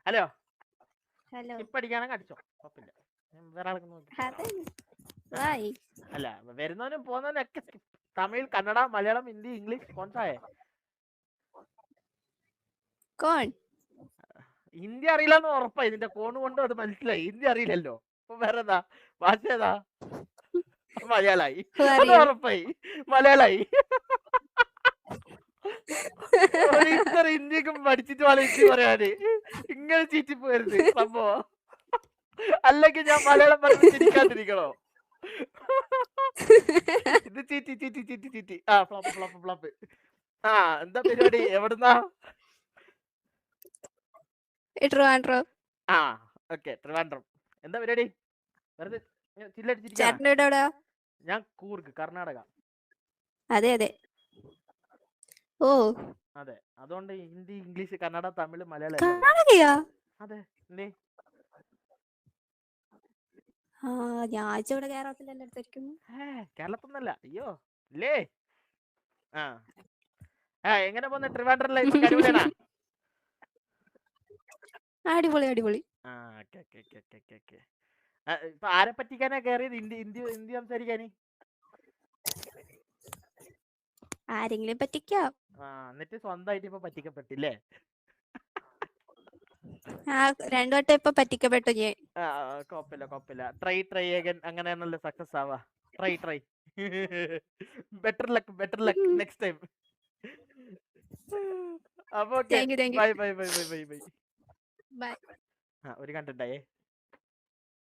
Hello hello ഇപ്പൊ അടിക്കാണെങ്കിൽ അടിച്ചോ, കുഴപ്പമില്ല. വേറെ ആൾക്ക് നോക്കി. അല്ല വരുന്നവനും പോകുന്നവനും ഒക്കെ തമിഴ്, കന്നഡ, മലയാളം, ഹിന്ദി, ഇംഗ്ലീഷ് കോൺസായേ. ഹിന്ദി അറിയില്ലെന്ന് ഉറപ്പായി. ഇതിന്റെ കോണ് കൊണ്ട് അത് മനസ്സിലായി. ഹിന്ദി അറിയില്ലല്ലോ. അപ്പൊ വേറെ ഏതാ ഭാഷ? ഏതാ? മലയാളായി. അത് ഉറപ്പായി, മലയാളായി. ഇത്ര ഹിന്ദിയൊക്കെ പഠിച്ചിട്ട് വേണം ഹിന്ദി പറയാന്. ഇങ്ങനെ ചീറ്റി പോരുത് സംഭവം. അല്ലെങ്കിൽ ഞാൻ മലയാളം പറഞ്ഞ് ചിരിക്കാതിരിക്കണോ? ഇത് ചീറ്റി ചീറ്റി ചീറ്റി ചീറ്റി. ആ ഫ്ലോപ്പ് ഫ്ലോപ്പ് ഫ്ലോപ്പ്. ആ എന്താ പരിപാടി? എവിടുന്നാ? ആ ഓക്കെ, ട്രിവാൻഡ്രം. എന്താ പരിപാടി? വെറുതെ ചില്ലടിച്ചിരിക്കാ? ഞാൻ കൂർഗ്, കർണാടക. അതെ അതെ. ഓ അതെ, അതുകൊണ്ട് ഹിന്ദി, ഇംഗ്ലീഷ്, കന്നഡ, തമിഴ്, മലയാളം. അതെ. എന്തേ? കേരളത്തിന്നല്ല. അയ്യോ ഇല്ലേ. എങ്ങനെ പോന്ന് ട്രിവാൻഡ്രം ലൈഫ്? അടിപൊളിയാണോ? അടിപൊളി അടിപൊളി. ഇപ്പൊ ആരെ പറ്റിക്കാനാ കേറിയത്? ഹിന്ദി സംസാരിക്കാന്? ആരെങ്കിലും പറ്റിക്കാം. എന്നിട്ട് സ്വന്തമായിട്ട് ഇപ്പൊ പറ്റിക്കപ്പെട്ടില്ലേ? രണ്ടു വട്ടം ഇപ്പൊ പറ്റിക്കപ്പെട്ടു ഞാൻ. കൊഴപ്പില്ല. Try again. അങ്ങനെയാണല്ലോ സക്സസ് ആവാ. Try. Better luck next time. അപ്പൊ ഓക്കെ, ബൈ. ബൈ. ഒരു കണ്ടിട്ടായേ.